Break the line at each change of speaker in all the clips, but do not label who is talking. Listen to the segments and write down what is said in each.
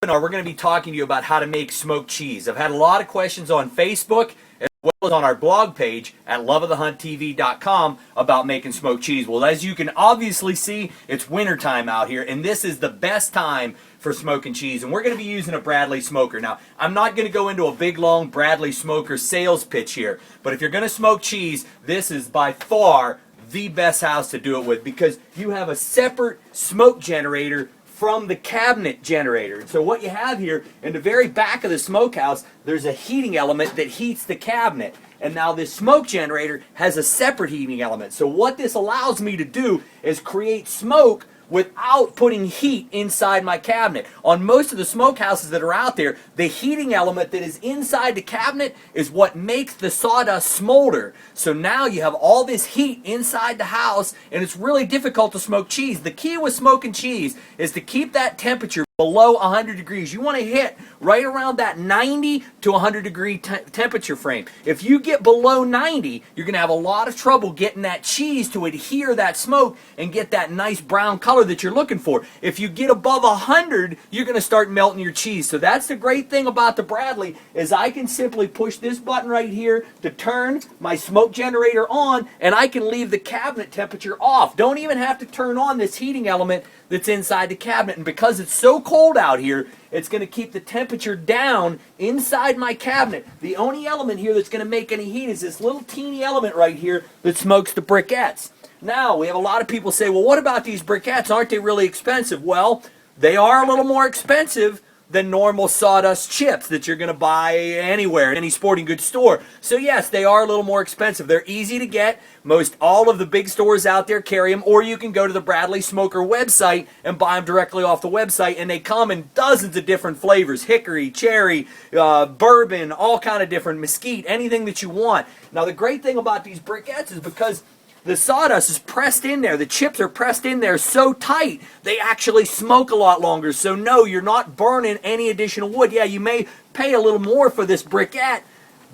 webinar, we're going to be talking to you about how to make smoked cheese. I've had a lot of questions on Facebook as well as on our blog page at loveofthehunttv.com about making smoked cheese. Well, as you can obviously see, it's wintertime out here, and this is the best time for smoking cheese. And we're going to be using a Bradley smoker. Now, I'm not going to go into a big, long Bradley smoker sales pitch here, but if you're going to smoke cheese, this is by far the best house to do it with, because you have a separate smoke generator from the cabinet generator. And so what you have here in the very back of the smokehouse, there's a heating element that heats the cabinet. And now this smoke generator has a separate heating element. So what this allows me to do is create smoke without putting heat inside my cabinet. On most of the smokehouses that are out there, the heating element that is inside the cabinet is what makes the sawdust smolder. So now you have all this heat inside the house, and it's really difficult to smoke cheese. The key with smoking cheese is to keep that temperature below 100 degrees. You want to hit right around that 90 to 100 degree temperature frame. If you get below 90, you're going to have a lot of trouble getting that cheese to adhere that smoke and get that nice brown color that you're looking for. If you get above 100, you're going to start melting your cheese. So that's the great thing about the Bradley, is I can simply push this button right here to turn my smoke generator on, and I can leave the cabinet temperature off. Don't even have to turn on this heating element that's inside the cabinet. And because it's so cold out here, it's going to keep the temperature down inside my cabinet. The only element here that's going to make any heat is this little teeny element right here that smokes the briquettes. Now, we have a lot of people say, well, what about these briquettes? Aren't they really expensive? Well, they are a little more expensive than normal sawdust chips that you're going to buy anywhere, in any sporting goods store. So yes, they are a little more expensive. They're easy to get. Most all of the big stores out there carry them, or you can go to the Bradley Smoker website and buy them directly off the website, and they come in dozens of different flavors: hickory, cherry, bourbon, all kind of different, mesquite, anything that you want. Now, the great thing about these briquettes is because the sawdust is pressed in there, the chips are pressed in there so tight, they actually smoke a lot longer. So no, you're not burning any additional wood. Yeah, you may pay a little more for this briquette,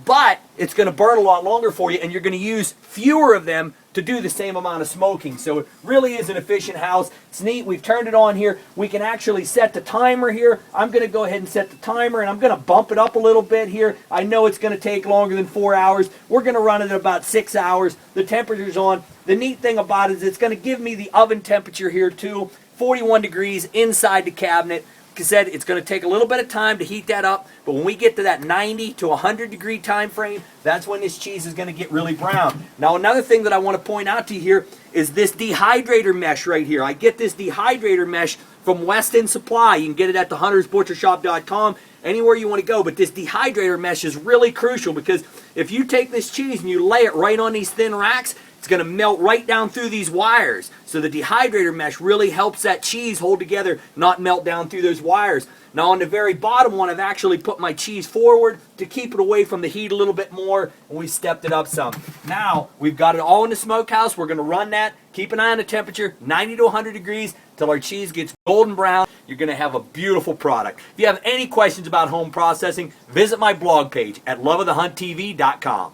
but it's going to burn a lot longer for you, and you're going to use fewer of them to do the same amount of smoking. So it really is an efficient house. It's neat. We've turned it on here. We can actually set the timer here. I'm going to go ahead and set the timer, and I'm going to bump it up a little bit here. I know it's going to take longer than 4 hours. We're going to run it at about 6 hours. The temperature's on. The neat thing about it is it's going to give me the oven temperature here too, 41 degrees inside the cabinet. Like I said, it's going to take a little bit of time to heat that up, but when we get to that 90 to 100 degree time frame, that's when this cheese is going to get really brown. Now, another thing that I want to point out to you here is this dehydrator mesh right here. I get this dehydrator mesh from Weston Supply. You can get it at thehuntersbutchershop.com, anywhere you want to go. But this dehydrator mesh is really crucial, because if you take this cheese and you lay it right on these thin racks, it's going to melt right down through these wires. So the dehydrator mesh really helps that cheese hold together, not melt down through those wires. Now, on the very bottom one, I've actually put my cheese forward to keep it away from the heat a little bit more, and we stepped it up some. Now, we've got it all in the smokehouse. We're going to run that. Keep an eye on the temperature, 90 to 100 degrees, till our cheese gets golden brown. You're going to have a beautiful product. If you have any questions about home processing, visit my blog page at loveofthehunttv.com.